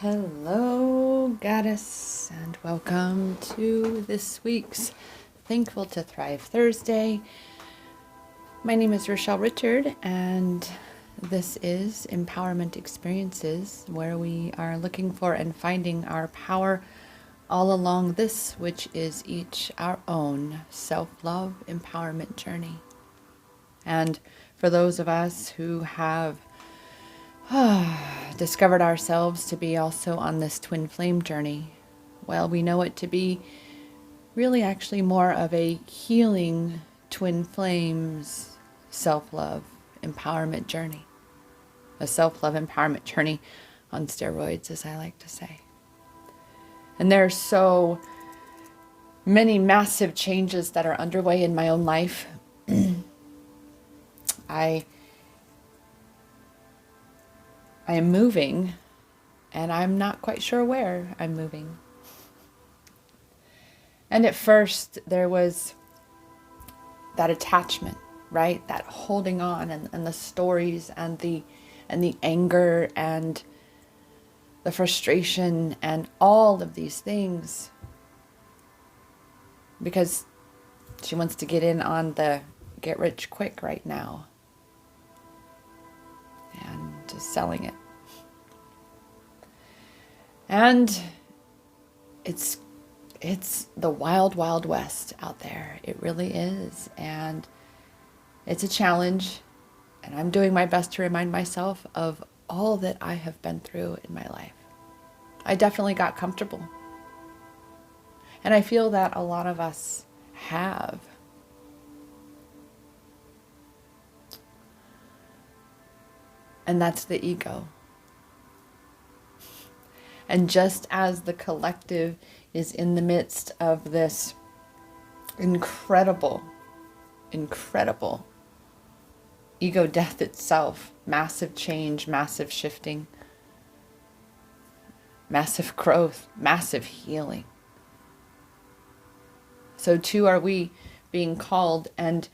Hello, Goddess, and welcome to this week's Thankful to Thrive Thursday. My name is Rochelle Richard, and this is Empowerment Experiences, where we are looking for and finding our power all along this, which is each our own self-love empowerment journey. And for those of us who have discovered ourselves to be also on this twin flame journey, well, we know it to be really actually more of a healing twin flames self-love empowerment journey. A self-love empowerment journey on steroids, as I like to say. And there are so many massive changes that are underway in my own life. I am moving, and I'm not quite sure where I'm moving. And at first, there was that attachment, right? That holding on, and the stories, and the anger, and the frustration, and all of these things. Because she wants to get in on the get rich quick right now. And just selling it. And it's the wild, wild west out there. It really is. And it's a challenge. And I'm doing my best to remind myself of all that I have been through in my life. I definitely got comfortable. And I feel that a lot of us have. And that's the ego. And just as the collective is in the midst of this incredible ego death itself, massive change, massive shifting, massive growth, massive healing, so too are we being called. And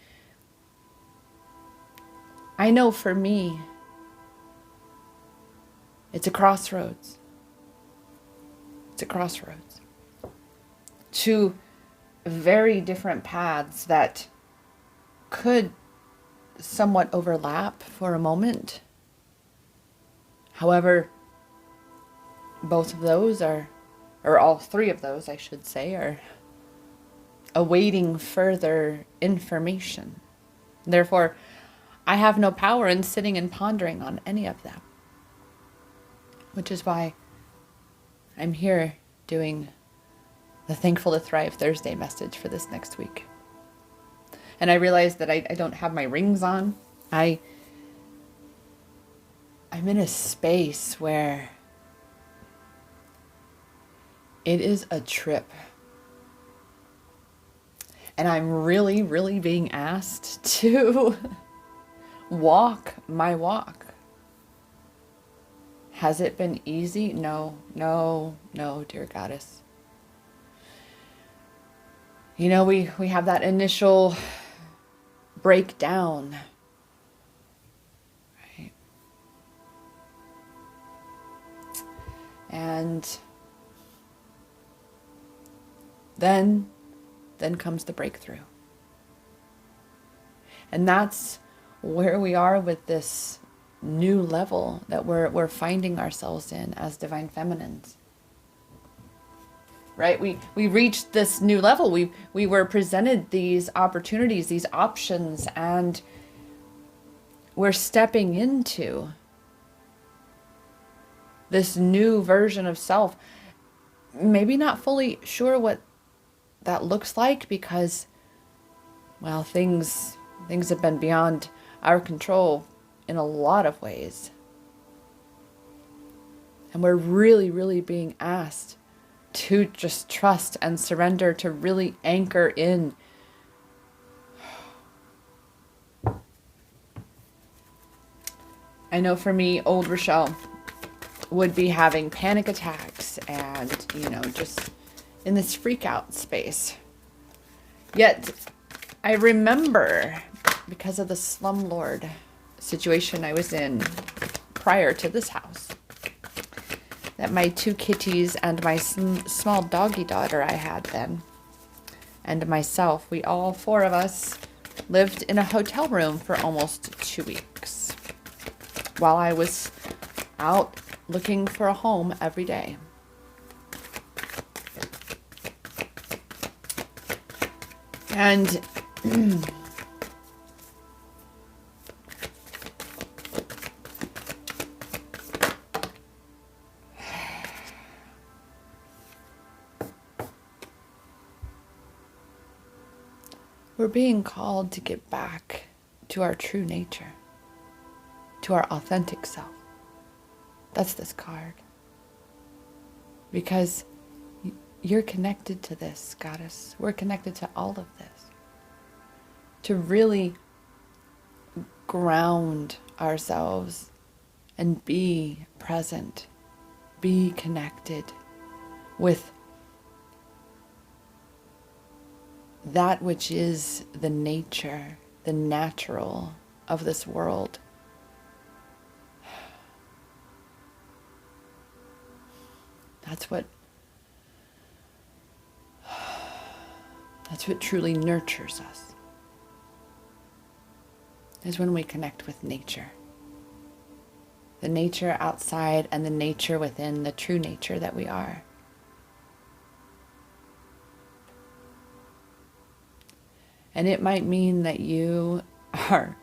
I know for me, it's a crossroads. It's a crossroads. Two very different paths that could somewhat overlap for a moment. However, both of those are, or all three of those, I should say, are awaiting further information. Therefore, I have no power in sitting and pondering on any of them. Which is why I'm here doing the Thankful to Thrive Thursday message for this next week. And I realize that I don't have my rings on. I'm in a space where it is a trip. And I'm really, really being asked to walk my walk. Has it been easy? No, dear Goddess. You know, we have that initial breakdown, right? And then comes the breakthrough. And that's where we are with this new level that we're finding ourselves in as divine feminines. Right? We reached this new level. We were presented these opportunities, these options, and we're stepping into this new version of self. Maybe not fully sure what that looks like because, well, things have been beyond our control in a lot of ways. And we're really, really being asked to just trust and surrender, to really anchor in. I know for me, old Rochelle would be having panic attacks and, just in this freak out space. Yet I remember, because of the slumlord situation I was in prior to this house, that my 2 kitties and my small doggy daughter I had then, and myself, we all 4 of us lived in a hotel room for almost 2 weeks while I was out looking for a home every day. And we're being called to get back to our true nature, to our authentic self. That's this card. Because you're connected to this, Goddess. We're connected to all of this. To really ground ourselves and be present, be connected with that which is the nature, the natural of this world. That's what truly nurtures us, is when we connect with nature. The nature outside and the nature within, the true nature that we are. And it might mean that you are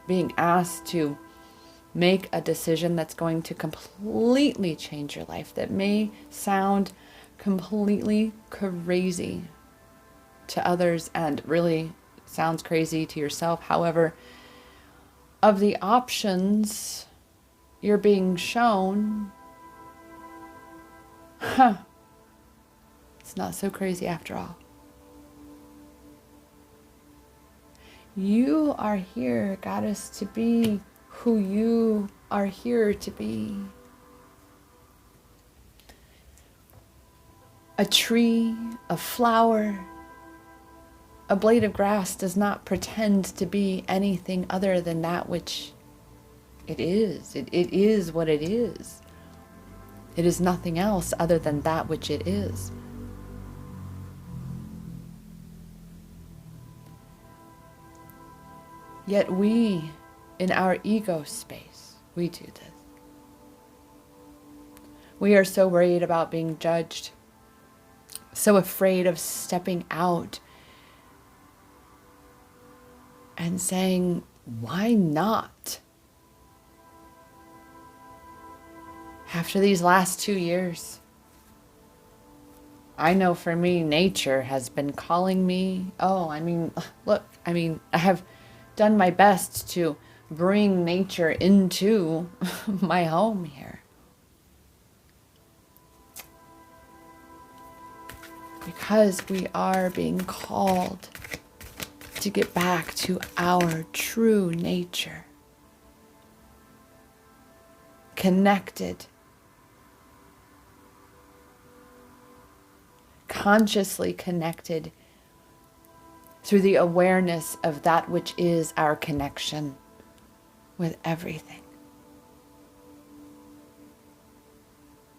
being asked to make a decision that's going to completely change your life, that may sound completely crazy to others and really sounds crazy to yourself. However, of the options you're being shown, it's not so crazy after all. You are here, Goddess, to be who you are here to be. A tree, a flower, a blade of grass does not pretend to be anything other than that which it is. It is what it is. It is nothing else other than that which it is. Yet we, in our ego space, we do this. We are so worried about being judged, so afraid of stepping out and saying, why not? After these last 2 years, I know for me, nature has been calling me. Look, I have done my best to bring nature into my home here. Because we are being called to get back to our true nature. Connected. Consciously connected through the awareness of that which is our connection with everything.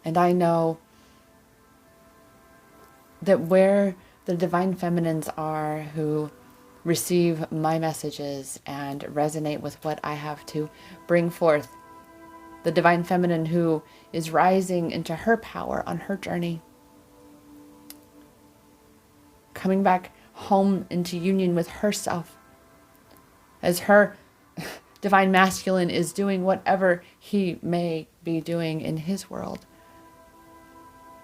And I know that where the divine feminines are who receive my messages and resonate with what I have to bring forth, the divine feminine who is rising into her power on her journey, coming back home into union with herself, as her divine masculine is doing whatever he may be doing in his world.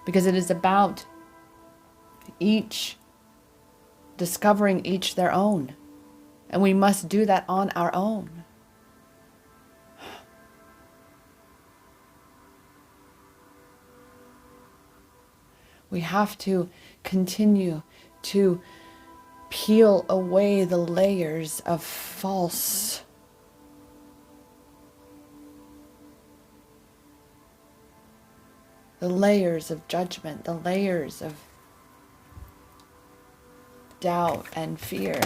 Because it is about each discovering each their own. And we must do that on our own. We have to continue to peel away the layers of false the layers of judgment, the layers of doubt and fear.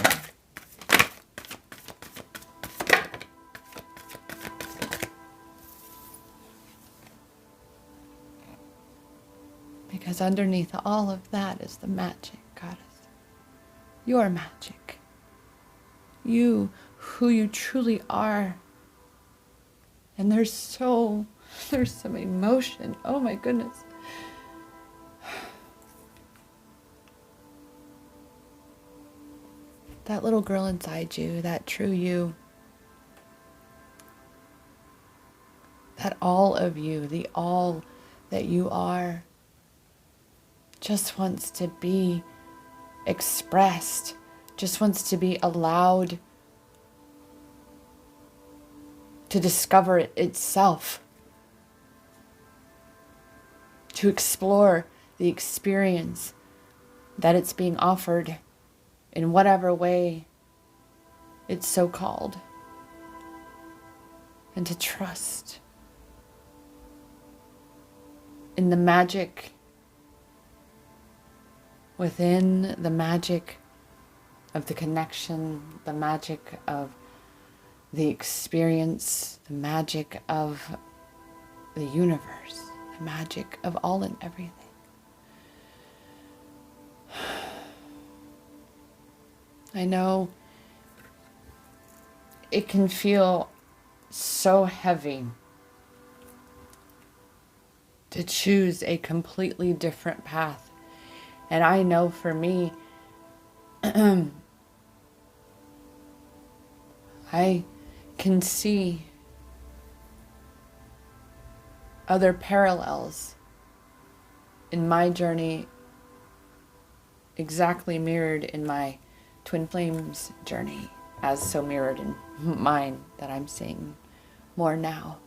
Because underneath all of that is the magic, Goddess. Your magic. You, who you truly are. And there's some emotion. Oh my goodness. That little girl inside you, that true you, that all of you, the all that you are, just wants to be expressed, just wants to be allowed to discover it itself, to explore the experience that it's being offered in whatever way it's so called, and to trust in the magic within, the magic of the connection, the magic of the experience, the magic of the universe, the magic of all and everything. I know it can feel so heavy to choose a completely different path. And I know for me, I can see other parallels in my journey exactly mirrored in my twin flames journey, as so mirrored in mine that I'm seeing more now.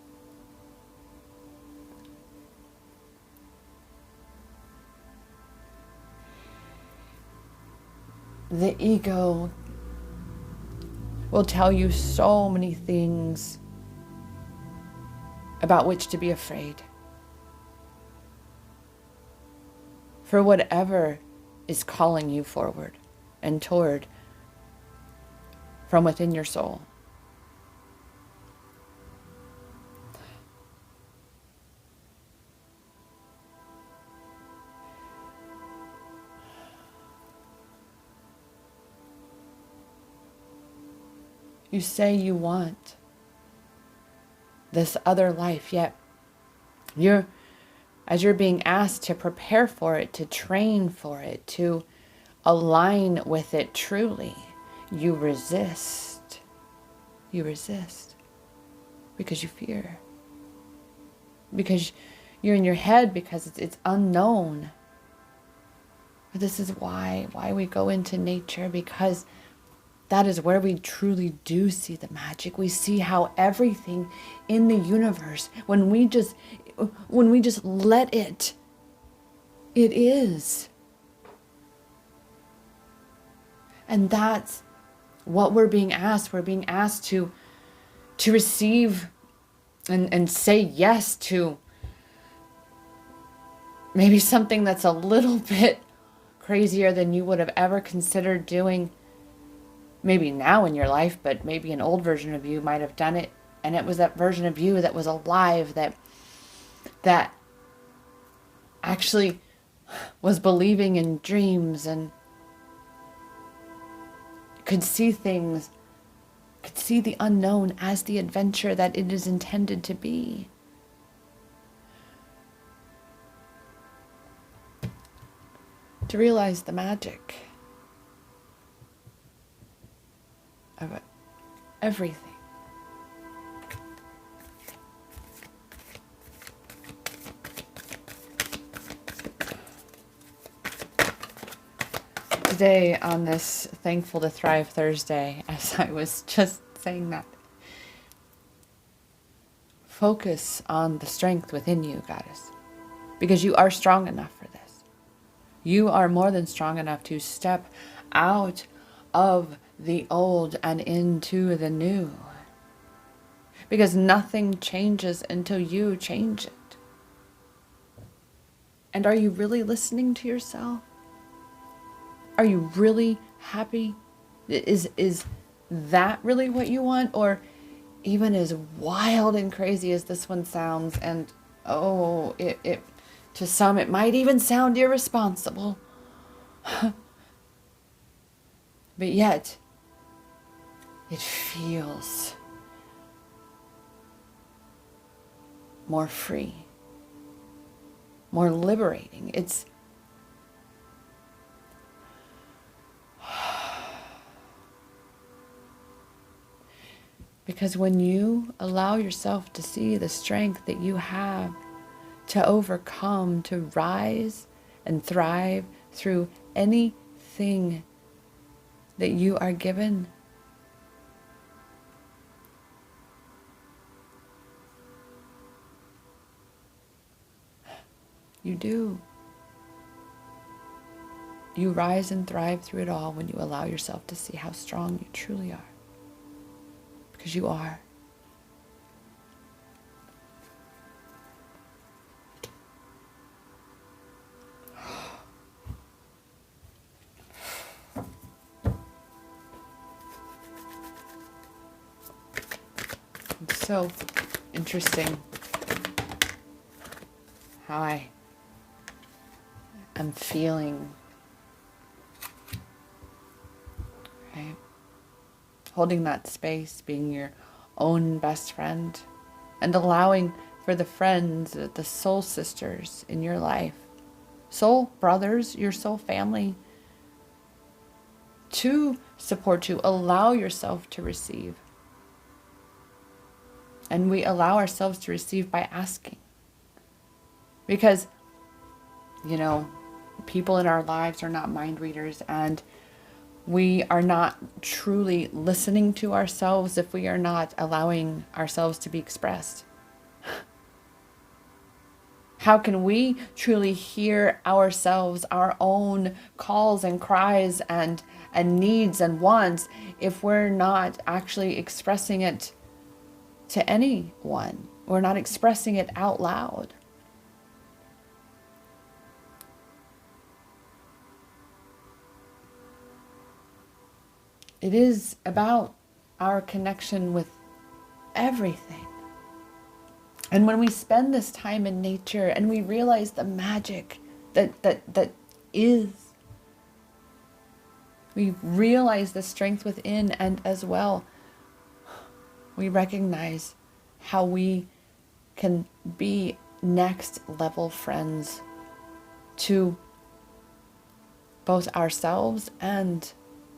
The ego will tell you so many things about which to be afraid. For whatever is calling you forward and toward from within your soul. You say you want this other life, yet as you're being asked to prepare for it, to train for it, to align with it truly, you resist. You resist because you fear. Because you're in your head, because it's unknown. But this is why we go into nature, because that is where we truly do see the magic. We see how everything in the universe, when we just let it is. And that's what we're being asked. We're being asked to receive and say yes to maybe something that's a little bit crazier than you would have ever considered doing. Maybe now in your life, but maybe an old version of you might have done it. And it was that version of you that was alive, that actually was believing in dreams and could see things, could see the unknown as the adventure that it is intended to be. To realize the magic of everything. Today, on this Thankful to Thrive Thursday, as I was just saying that, focus on the strength within you, Goddess, because you are strong enough for this. You are more than strong enough to step out of the old and into the new, because nothing changes until you change it. And are you really listening to yourself? Are you really happy? Is that really what you want? Or even as wild and crazy as this one sounds, and it To some, it might even sound irresponsible. But yet, it feels more free, more liberating. It's because when you allow yourself to see the strength that you have to overcome, to rise and thrive through anything that you are given, you do. You rise and thrive through it all when you allow yourself to see how strong you truly are. Because you are. It's so interesting how I am feeling, right? Holding that space, being your own best friend, and allowing for the friends, the soul sisters in your life, soul brothers, your soul family, to support you. Allow yourself to receive. And we allow ourselves to receive by asking. Because, people in our lives are not mind readers, and we are not truly listening to ourselves if we are not allowing ourselves to be expressed. How can we truly hear ourselves, our own calls and cries and needs and wants, if we're not actually expressing it to anyone? We're not expressing it out loud. It is about our connection with everything. And when we spend this time in nature and we realize the magic that is, we realize the strength within, and as well, we recognize how we can be next level friends to both ourselves and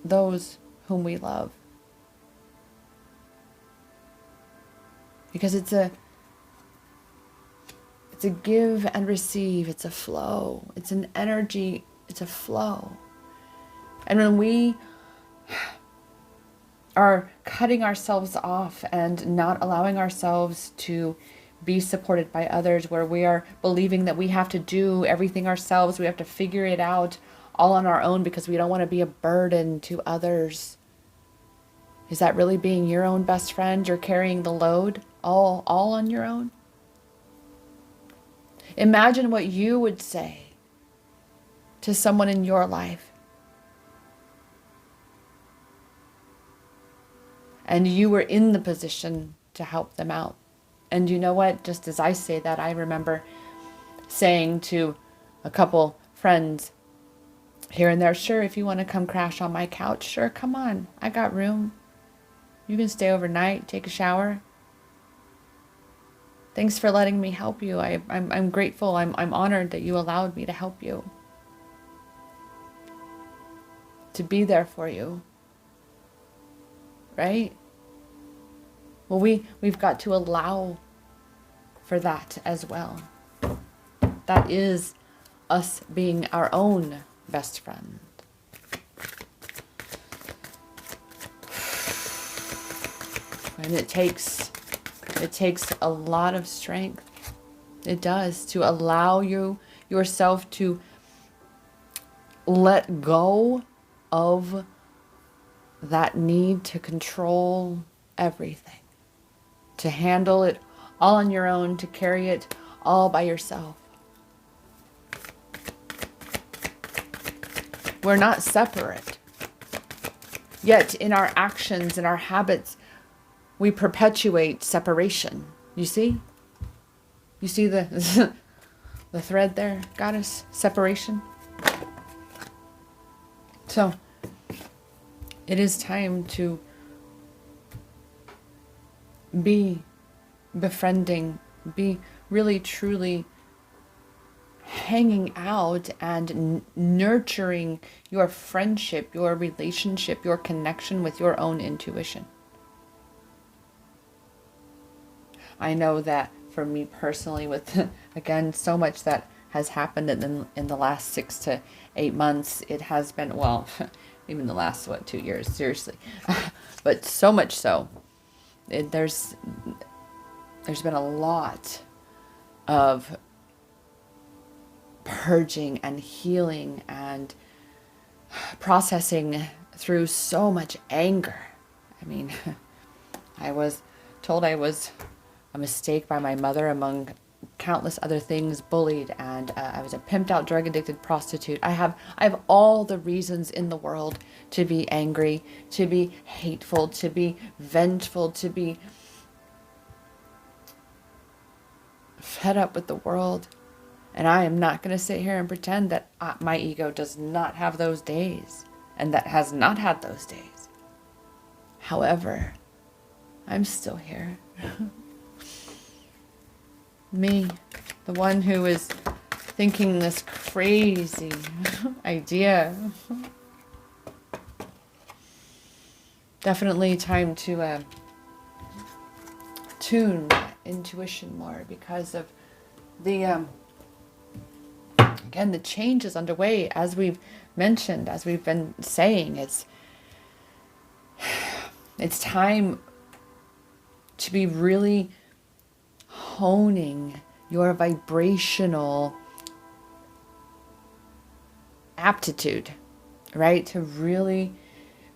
those whom we love. Because it's a give and receive, it's a flow, it's an energy, it's a flow. And when we are cutting ourselves off and not allowing ourselves to be supported by others, where we are believing that we have to do everything ourselves, we have to figure it out all on our own because we don't want to be a burden to others. Is that really being your own best friend? You're carrying the load all on your own? Imagine what you would say to someone in your life, and you were in the position to help them out. And you know what? Just as I say that, I remember saying to a couple friends here and there, sure, if you want to come crash on my couch, sure, come on. I got room. You can stay overnight, take a shower. Thanks for letting me help you. I'm grateful. I'm honored that you allowed me to help you. To be there for you. Right? Well, we've got to allow for that as well. That is us being our own best friend. And it takes a lot of strength. It does, to allow yourself to let go of that need to control everything, to handle it all on your own, to carry it all by yourself. We're not separate. Yet in our actions and our habits, we perpetuate separation. You see? You see the the thread there, goddess? Separation. So it is time to be befriending, be really truly hanging out and nurturing your friendship, your relationship, your connection with your own intuition. I know that for me personally, with again so much that has happened in the last 6 to 8 months, it has been, well, even the last 2 years, seriously, but so much so, there's been a lot of purging and healing and processing through so much anger. I mean, I was told I was a mistake by my mother, among countless other things, bullied, and I was a pimped out, drug addicted prostitute. I have all the reasons in the world to be angry, to be hateful, to be vengeful, to be fed up with the world. And I am not going to sit here and pretend that my ego does not have those days, and that has not had those days. However, I'm still here. Me, the one who is thinking this crazy idea. Definitely time to tune intuition more, because of the again, the change is underway, as we've mentioned, as we've been saying. It's time to be really honing your vibrational aptitude, right? To really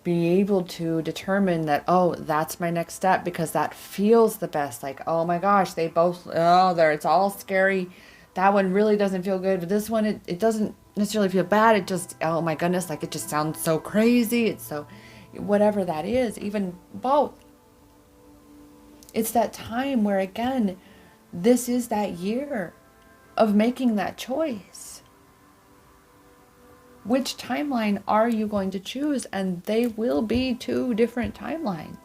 be able to determine that, oh, that's my next step, because that feels the best. Like, oh my gosh, they both, it's all scary. That one really doesn't feel good, but this one, it doesn't necessarily feel bad. It just, oh my goodness, like it just sounds so crazy. It's so, whatever that is, even both. It's that time where, again, this is that year of making that choice. Which timeline are you going to choose? And they will be 2 different timelines.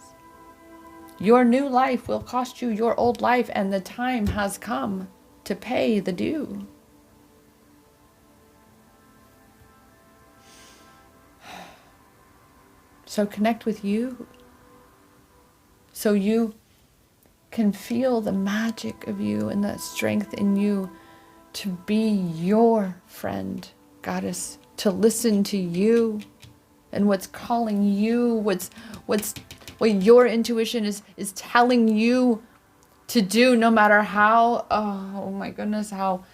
Your new life will cost you your old life, and the time has come to pay the due. So connect with you, so you can feel the magic of you and that strength in you to be your friend, goddess, to listen to you and what's calling you, what your intuition is telling you to do, no matter how, oh my goodness, how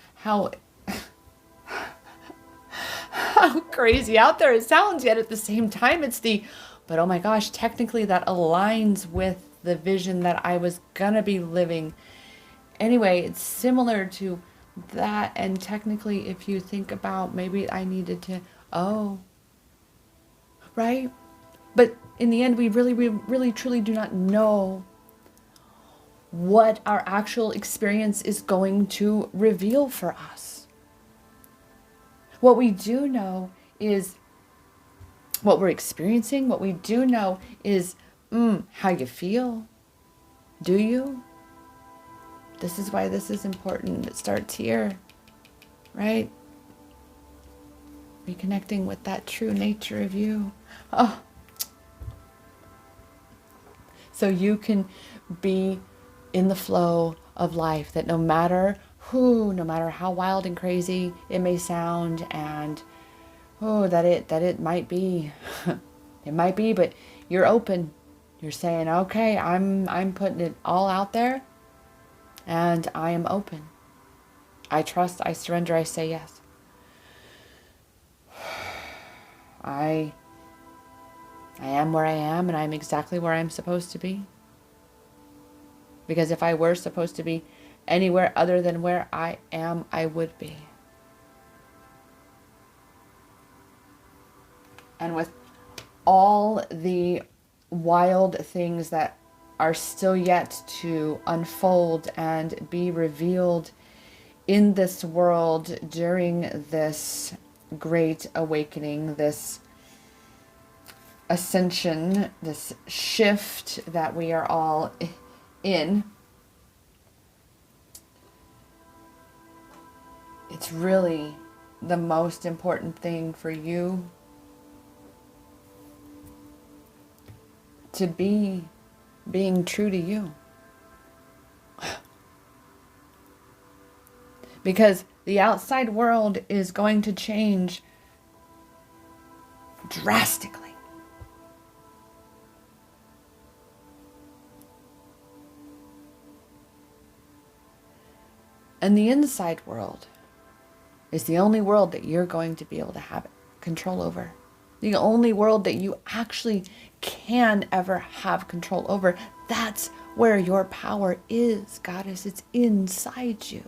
crazy out there it sounds, yet at the same time but oh my gosh, technically that aligns with the vision that I was gonna be living. Anyway, it's similar to that, and technically if you think about, maybe I needed to, right? But in the end, we really truly do not know what our actual experience is going to reveal for us. What we do know is what we're experiencing. What we do know is how you feel. Do you? This is why this is important. It starts here, right? Reconnecting with that true nature of you. So you can be in the flow of life, that no matter how wild and crazy it may sound, and that it might be, it might be, but you're open. You're saying, okay, I'm putting it all out there, and I am open. I trust, I surrender, I say yes. I am where I am, and I'm exactly where I'm supposed to be. Because if I were supposed to be anywhere other than where I am, I would be. And with all the wild things that are still yet to unfold and be revealed in this world during this great awakening, this ascension, this shift that we are all in. It's really the most important thing for you to be being true to you. Because the outside world is going to change drastically. And the inside world is the only world that you're going to be able to have control over. The only world that you actually can ever have control over. That's where your power is, Goddess. It's inside you.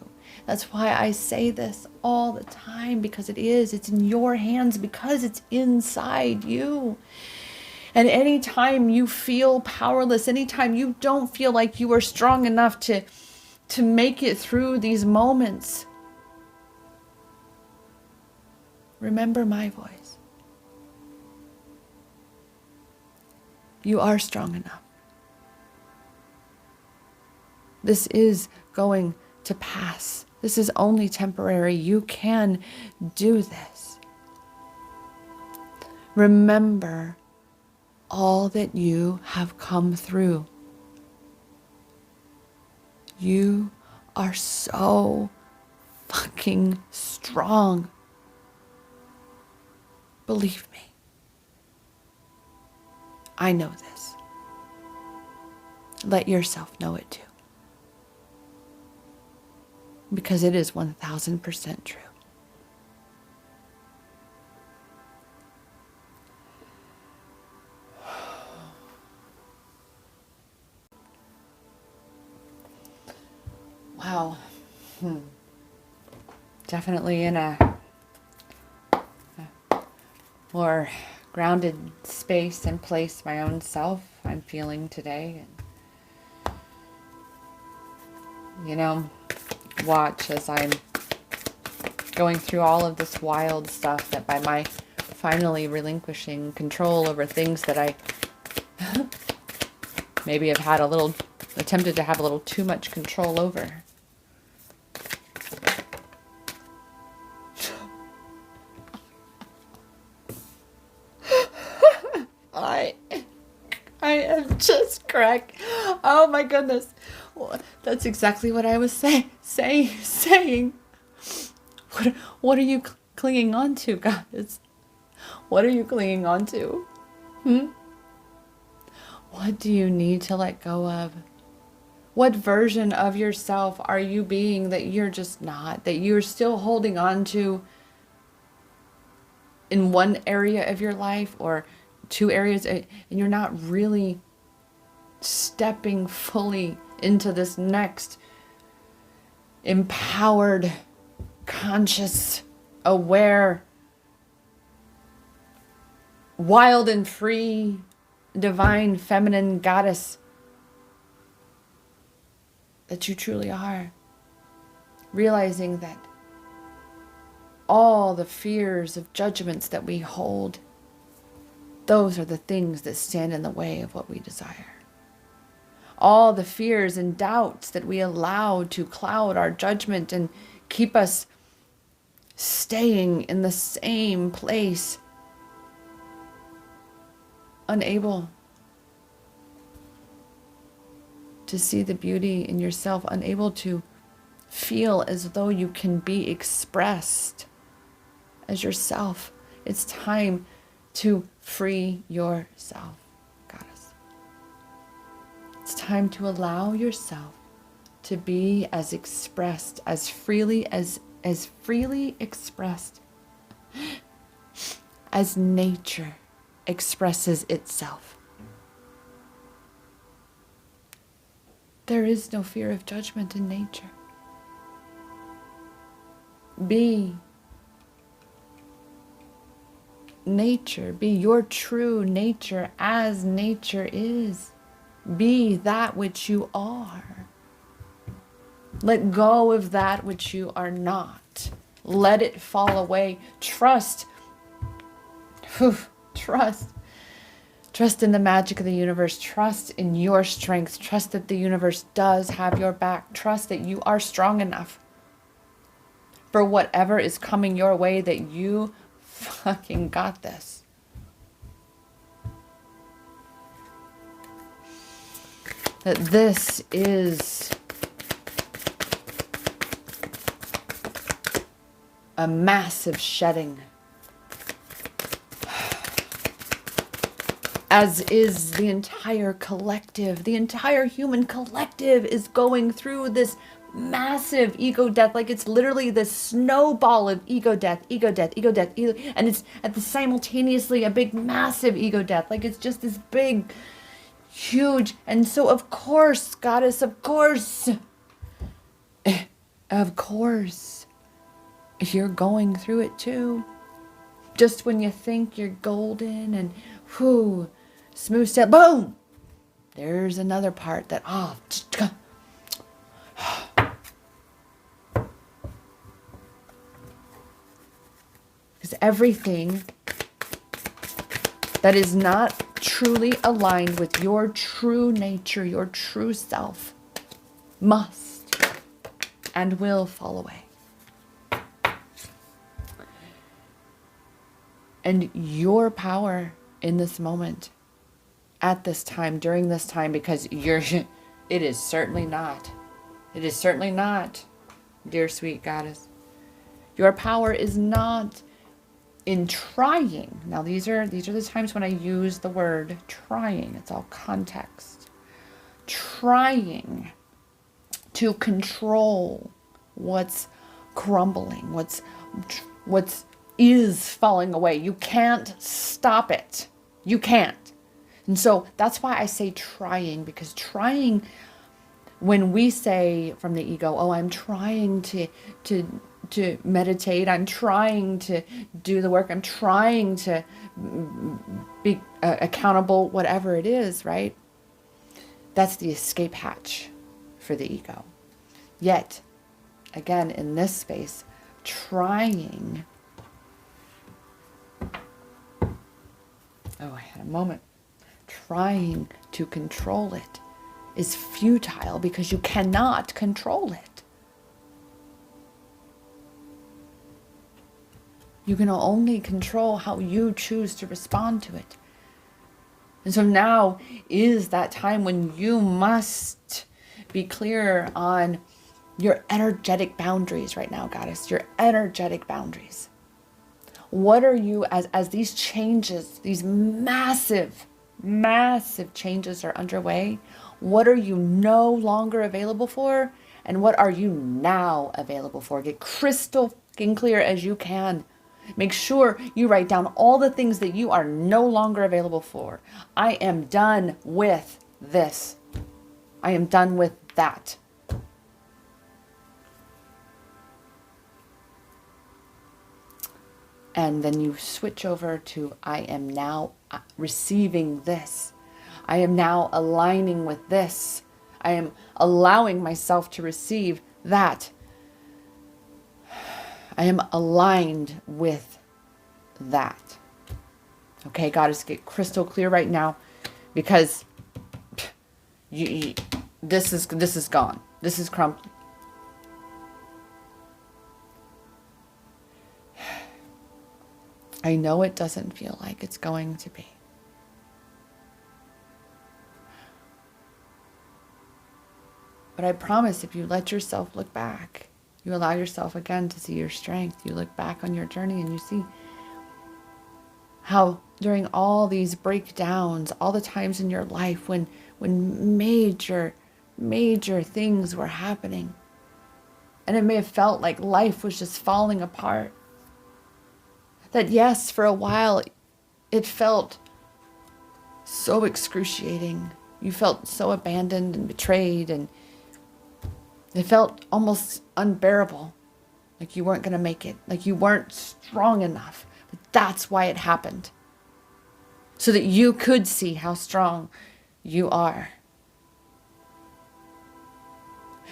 That's why I say this all the time, because it is. It's in your hands because it's inside you. And anytime you feel powerless, anytime you don't feel like you are strong enough to make it through these moments, remember my voice. You are strong enough. This is going to pass. This is only temporary. You can do this. Remember all that you have come through. You are so fucking strong. Believe me. I know this. Let yourself know it too. Because it is 1000% true. Wow. Definitely in a more grounded space and place, my own self, I'm feeling today. And, you know, watch as I'm going through all of this wild stuff, that by my finally relinquishing control over things that I maybe have had attempted to have a little too much control over. I am just cracking. Oh my goodness. That's exactly what I was saying. What are you clinging on to, guys? What are you clinging on to? What do you need to let go of? What version of yourself are you being that you're just not, that you're still holding on to in one area of your life or two areas, and you're not really stepping fully into this next empowered, conscious, aware, wild and free, divine, feminine goddess that you truly are. Realizing that all the fears of judgments that we hold, those are the things that stand in the way of what we desire. All the fears and doubts that we allow to cloud our judgment and keep us staying in the same place, unable to see the beauty in yourself, unable to feel as though you can be expressed as yourself. It's time to free yourself, Goddess. It's time to allow yourself to be as expressed, as freely expressed as nature expresses itself. There is no fear of judgment in nature. Be nature. Be your true nature as nature is. Be that which you are. Let go of that which you are not. Let it fall away. Trust. Trust. Trust in the magic of the universe. Trust in your strength. Trust that the universe does have your back. Trust that you are strong enough for whatever is coming your way, that you fucking got this. That this is a massive shedding, as is the entire collective. The entire human collective is going through this massive ego death. Like, it's literally this snowball of ego death, ego death, ego death, and it's at the simultaneously a big massive ego death. Like, it's just this big, huge. And so of course, goddess, of course, you're going through it too. Just when you think you're golden and smooth sail, boom, there's another part that because everything that is not truly aligned with your true nature, your true self, must and will fall away. And your power in this moment, at this time, during this time, because it is certainly not, dear sweet goddess, your power is not in trying. Now these are the times when I use the word trying. It's all context. Trying to control what's crumbling, what's is falling away. You can't stop it. You can't. And so that's why I say trying, because trying, when we say from the ego, oh, I'm trying to meditate, I'm trying to do the work, I'm trying to be accountable, whatever it is, right? That's the escape hatch for the ego. Yet, again, in this space, trying, I had a moment, trying to control it is futile, because you cannot control it. You can only control how you choose to respond to it. And so now is that time when you must be clear on your energetic boundaries right now, goddess, your energetic boundaries. What are you, as these changes, these massive changes are underway, what are you no longer available for? And what are you now available for? Get crystal fucking clear as you can. Make sure you write down all the things that you are no longer available for. I am done with this. I am done with that. And then you switch over to, I am now receiving this. I am now aligning with this. I am allowing myself to receive that. I am aligned with that. Okay, goddess, get crystal clear right now, because this is gone. This is crumbling. I know it doesn't feel like it's going to be. But I promise, if you let yourself look back, you allow yourself again to see your strength. You look back on your journey and you see how during all these breakdowns, all the times in your life when major things were happening, and it may have felt like life was just falling apart, that yes, for a while, it felt so excruciating. You felt so abandoned and betrayed, and it felt almost unbearable, like you weren't going to make it, like you weren't strong enough. But that's why it happened, so that you could see how strong you are.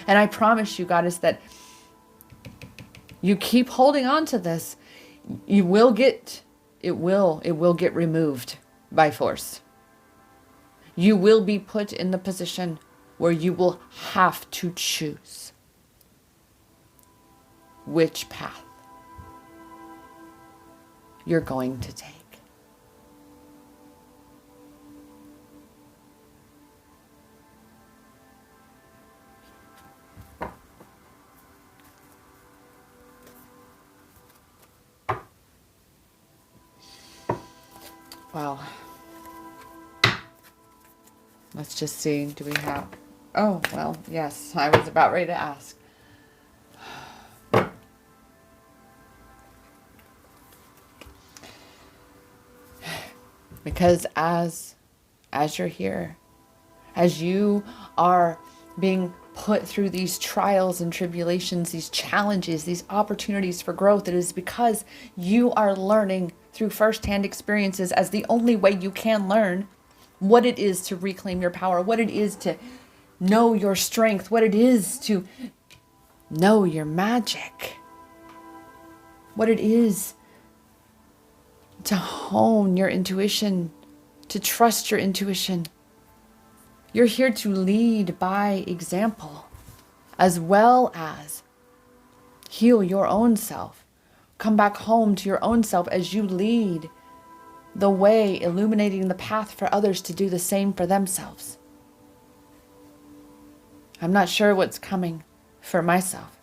And I promise you, Goddess, that you keep holding on to this, it will get removed by force. You will be put in the position where you will have to choose which path you're going to take. Well, let's just see. Do we have... Oh, well, yes, I was about ready to ask. Because as you're here, as you are being put through these trials and tribulations, these challenges, these opportunities for growth, it is because you are learning through firsthand experiences, as the only way you can learn, what it is to reclaim your power, what it is to know your strength, what it is to know your magic, what it is to hone your intuition, to trust your intuition. You're here to lead by example, as well as heal your own self. Come back home to your own self as you lead the way, illuminating the path for others to do the same for themselves. I'm not sure what's coming for myself.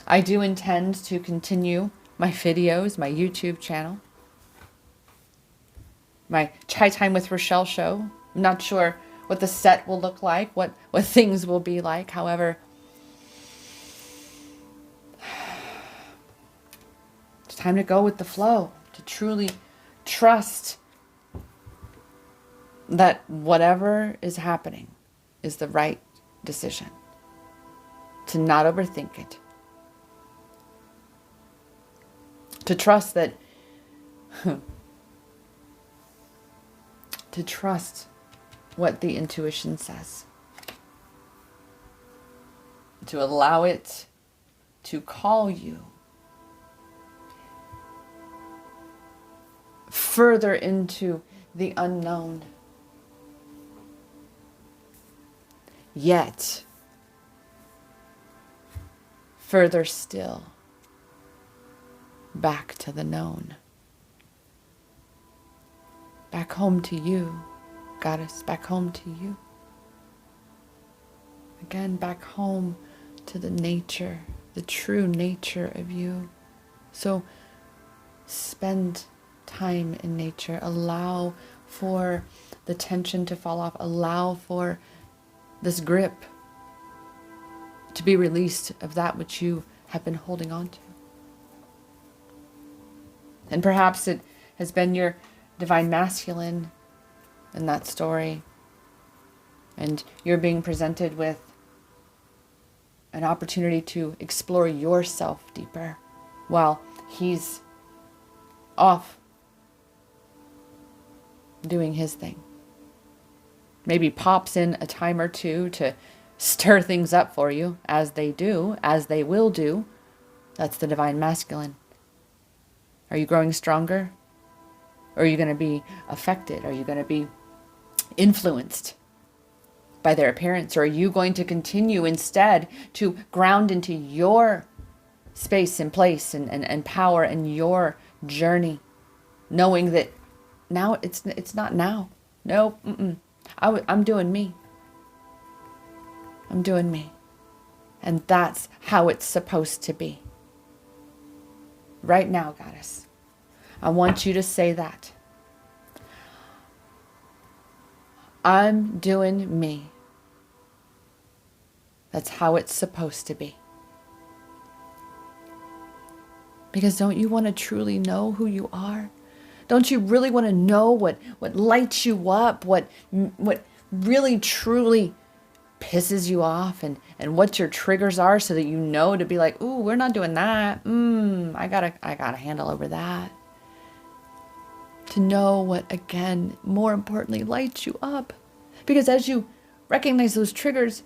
I do intend to continue my videos, my YouTube channel, my Chai Time with Rochelle show. I'm not sure what the set will look like, what things will be like. However, it's time to go with the flow, to truly trust that whatever is happening is the right decision, to not overthink it, to trust that, to trust what the intuition says, to allow it to call you further into the unknown, yet further still back to the known, back home to you, Goddess, back home to you. Again, back home to the nature, the true nature of you. So spend time in nature. Allow for the tension to fall off. Allow for this grip to be released of that which you have been holding on to. And perhaps it has been your divine masculine in that story, and you're being presented with an opportunity to explore yourself deeper while he's off doing his thing. Maybe pops in a time or two to stir things up for you, as they do, as they will do. That's the divine masculine. Are you growing stronger? Or are you going to be affected? Are you going to be influenced by their appearance? Or are you going to continue instead to ground into your space and place and power and your journey, knowing that now it's not now. No, I'm doing me. I'm doing me. And that's how it's supposed to be. Right now, Goddess, I want you to say that. I'm doing me. That's how it's supposed to be. Because don't you want to truly know who you are? Don't you really want to know what lights you up, what really truly pisses you off, and what your triggers are, so that you know to be like, ooh, we're not doing that. I got a handle over that. To know what, again, more importantly, lights you up. Because as you recognize those triggers,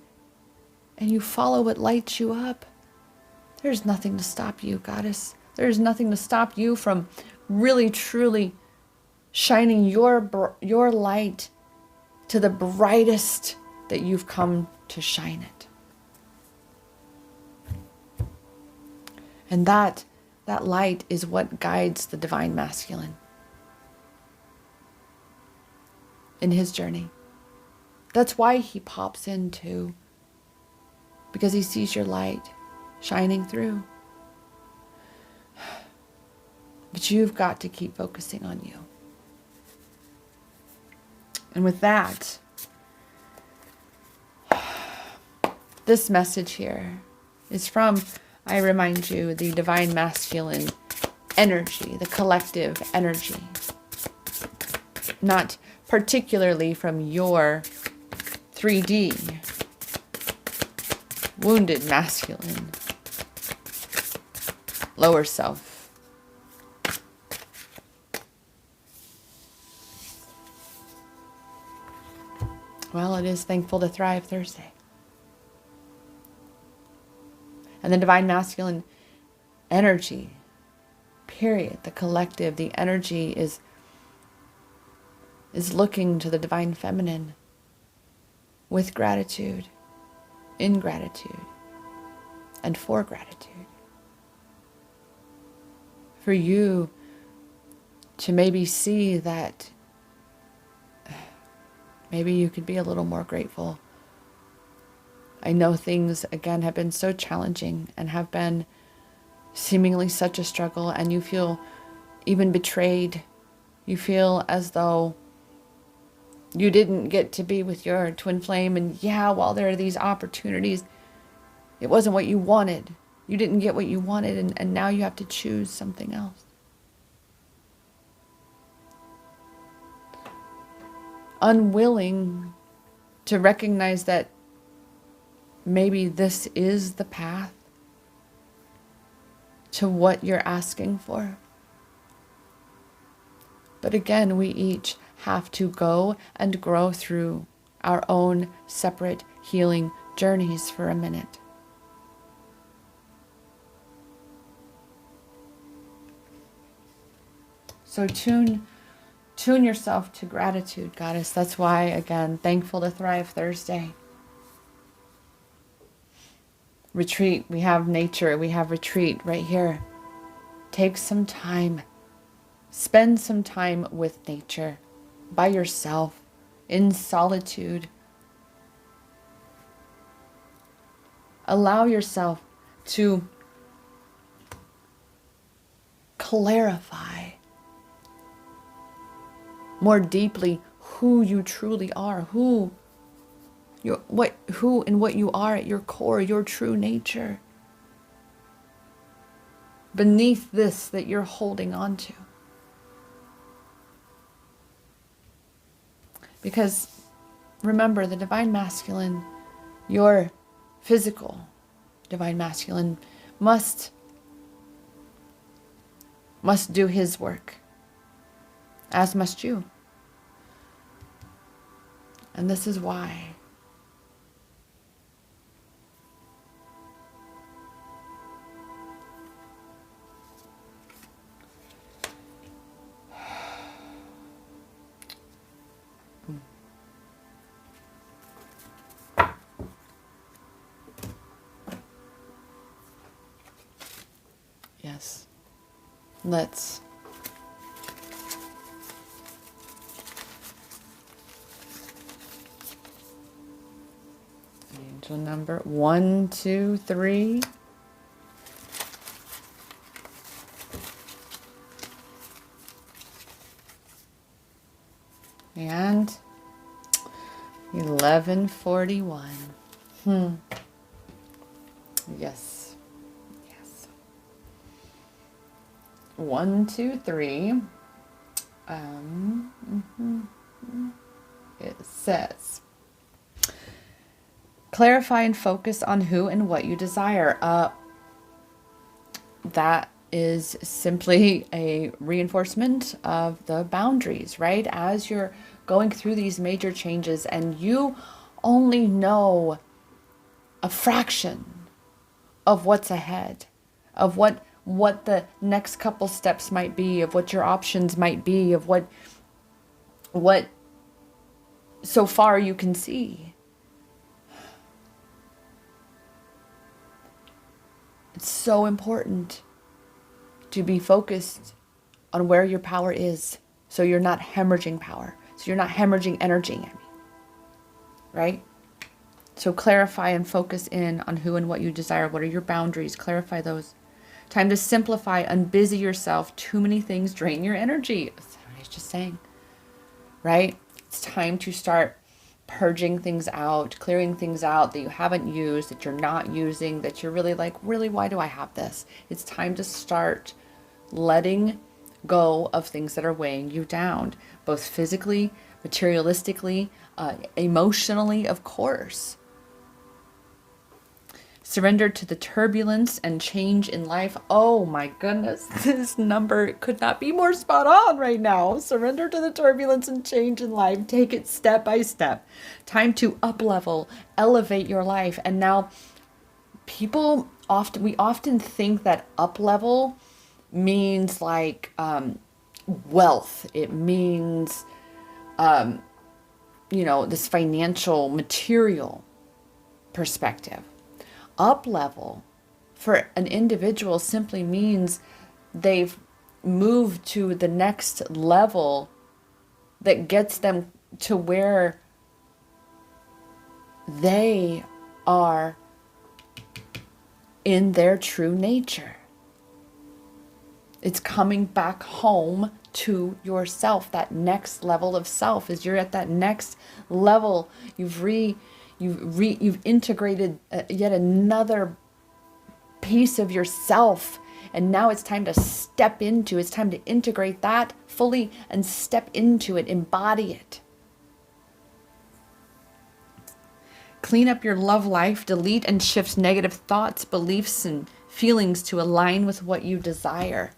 and you follow what lights you up, there's nothing to stop you, goddess. There's nothing to stop you from really, truly shining your light to the brightest that you've come to shine it. And that light is what guides the divine masculine in his journey. That's why he pops in too, because he sees your light shining through. But you've got to keep focusing on you. And with that, this message here is from, I remind you, the divine masculine energy, the collective energy. Not particularly from your 3D wounded masculine lower self. Well, it is Thankful to Thrive Thursday. And the divine masculine energy, period, the collective, the energy is looking to the divine feminine with gratitude, in gratitude, and for gratitude. For you to maybe see that maybe you could be a little more grateful. I know things, again, have been so challenging and have been seemingly such a struggle, and you feel even betrayed. You feel as though you didn't get to be with your twin flame, and yeah, while there are these opportunities, it wasn't what you wanted. You didn't get what you wanted, and now you have to choose something else. Unwilling to recognize that maybe this is the path to what you're asking for. But again, we each have to go and grow through our own separate healing journeys for a minute. So tune yourself to gratitude, goddess. That's why, again, Thankful to Thrive Thursday. Retreat. We have nature. We have retreat right here. Take some time. Spend some time with nature, by yourself, in solitude. Allow yourself to clarify more deeply who you truly are, who and what you are at your core, your true nature. Beneath this that you're holding on to. Because remember, the divine masculine, your physical divine masculine, must do his work, as must you. And this is why yes, let's angel number 1, 2, 3. And 1141. Yes. Yes. 1, 2, 3. It says, clarify and focus on who and what you desire. That is simply a reinforcement of the boundaries, right? As you're going through these major changes and you only know a fraction of what's ahead, of what the next couple steps might be, of what your options might be, of what so far you can see. It's so important to be focused on where your power is, so you're not hemorrhaging power, so you're not hemorrhaging energy, right? So clarify and focus in on who and what you desire. What are your boundaries? Clarify those. Time to simplify, unbusy yourself. Too many things drain your energy. That's what I was just saying, right? It's time to start purging things out, clearing things out that you haven't used, that you're not using, that you're really like, really, why do I have this? It's time to start letting go of things that are weighing you down, both physically, materialistically, emotionally, of course. Surrender to the turbulence and change in life. Oh my goodness, this number could not be more spot on right now. Surrender to the turbulence and change in life. Take it step by step. Time to up level, elevate your life. And now we often think that up level means like wealth. It means, this financial, material perspective. Up level for an individual simply means they've moved to the next level that gets them to where they are in their true nature. It's coming back home to yourself. That next level of self is you're at that next level. You've integrated yet another piece of yourself, and now it's time to integrate that fully and step into it, embody it. Clean up your love life, delete and shift negative thoughts, beliefs, and feelings to align with what you desire.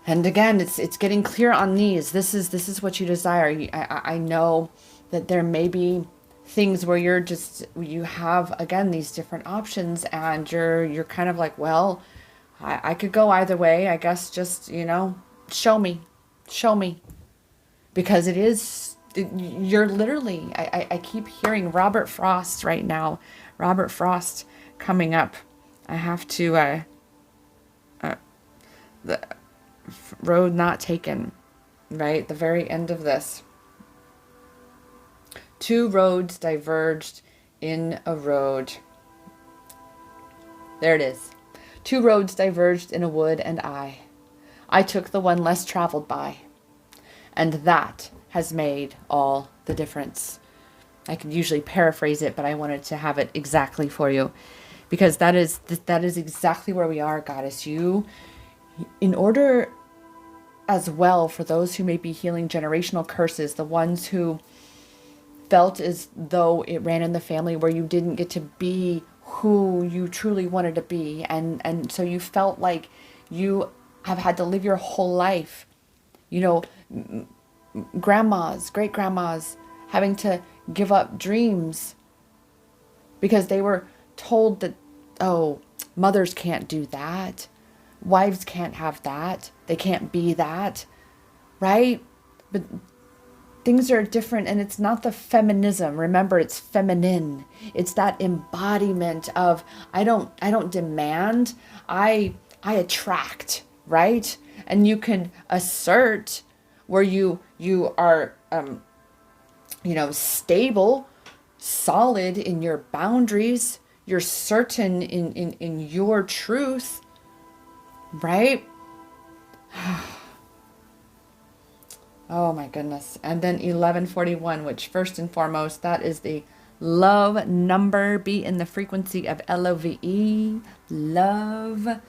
And again, it's getting clear on these. This is what you desire. I know that there may be things where you have, again, these different options, and you're kind of like, well, I could go either way. I guess just, show me. Because you're literally, I keep hearing Robert Frost right now. Robert Frost coming up. I have to, the road not taken, right? The very end of this. Two roads diverged in a road. There it is. Two roads diverged in a wood, and I took the one less traveled by. And that has made all the difference. I could usually paraphrase it, but I wanted to have it exactly for you, because that is exactly where we are, Goddess. In order as well, for those who may be healing generational curses, the ones who felt as though it ran in the family where you didn't get to be who you truly wanted to be, and so you felt like you have had to live your whole life, grandmas, great grandmas having to give up dreams because they were told that, oh, mothers can't do that, wives can't have that, they can't be that, right? But things are different, and it's not the feminism. Remember, it's feminine. It's that embodiment of I don't demand, I attract, right? And you can assert where you are stable, solid in your boundaries, you're certain in your truth, right? Oh my goodness. And then 1141, which first and foremost, that is the love number. Be in the frequency of LOVE, love.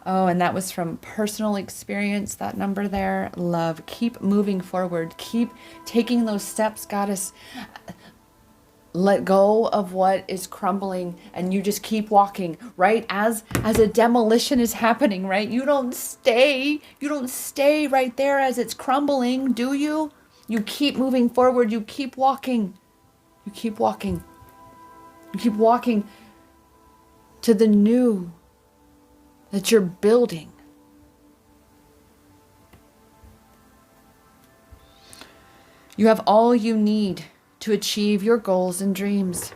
Oh, and that was from personal experience, that number there, love. Keep moving forward. Keep taking those steps, Goddess. Let go of what is crumbling, and you just keep walking, right? As a demolition is happening, right? You don't stay right there as it's crumbling, do you? You keep moving forward. You keep walking. You keep walking to the new that you're building. You have all you need to achieve your goals and dreams.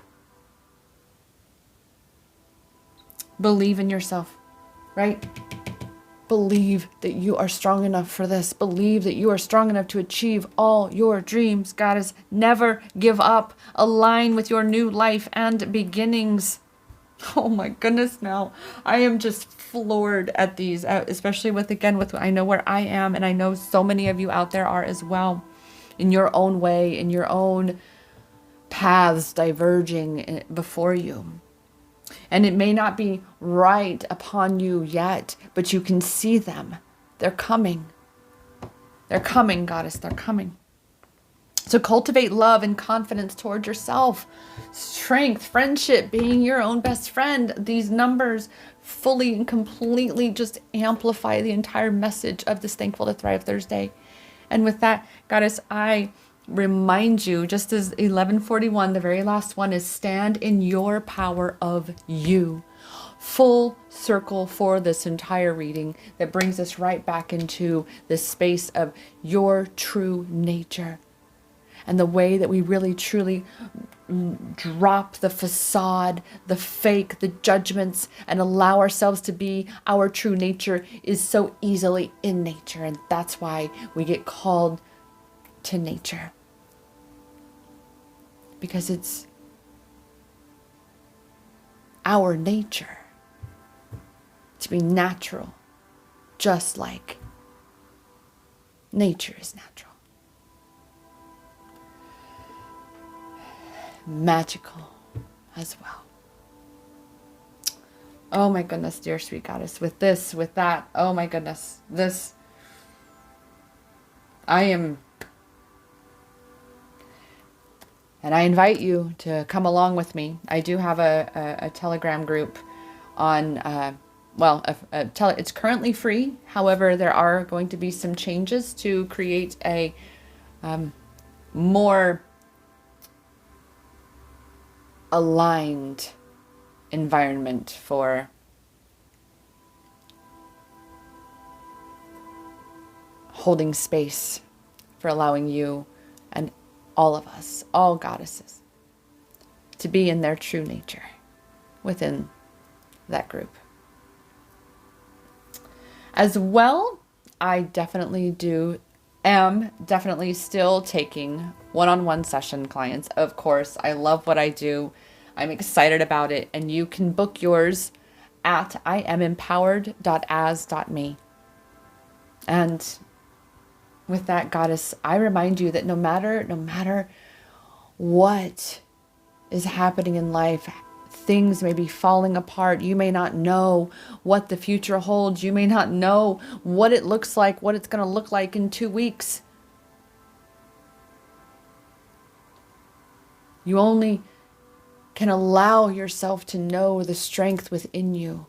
Believe in yourself, right? Believe that you are strong enough for this. Believe that you are strong enough to achieve all your dreams. Goddess, never give up. Align with your new life and beginnings. Oh my goodness, now I am just floored at these, especially with I know where I am, and I know so many of you out there are as well, in your own way, in your own paths diverging before you. And it may not be right upon you yet, but you can see them. They're coming. They're coming, Goddess. They're coming. So cultivate love and confidence toward yourself. Strength, friendship, being your own best friend. These numbers fully and completely just amplify the entire message of this Thankful to Thrive Thursday. And with that, Goddess, I remind you, just as 1141, the very last one, is stand in your power of you. Full circle for this entire reading that brings us right back into this space of your true nature and the way that we really truly drop the facade, the fake, the judgments, and allow ourselves to be our true nature is so easily in nature. And that's why we get called to nature. Because it's our nature to be natural, just like nature is natural. Magical as well. Oh my goodness, dear sweet Goddess, with this, with that, oh my goodness, this, and I invite you to come along with me. I do have a Telegram group on, it's currently free. However, there are going to be some changes to create a more aligned environment for holding space, for allowing you and all of us, all goddesses, to be in their true nature within that group. As well, I definitely am definitely still taking one-on-one session clients. Of course, I love what I do. I'm excited about it, and you can book yours at iamempowered.as.me. And with that, Goddess, I remind you that no matter what is happening in life, things may be falling apart. You may not know what the future holds. You may not know what it looks like, what it's going to look like in 2 weeks. You only can allow yourself to know the strength within you.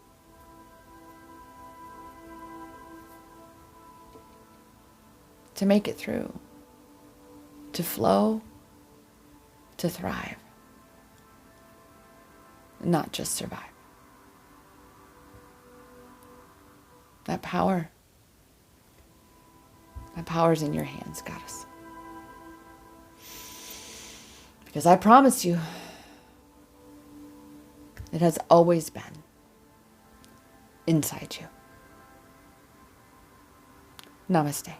To make it through, to flow, to thrive, not just survive. That power is in your hands, Goddess. Because I promise you, it has always been inside you. Namaste.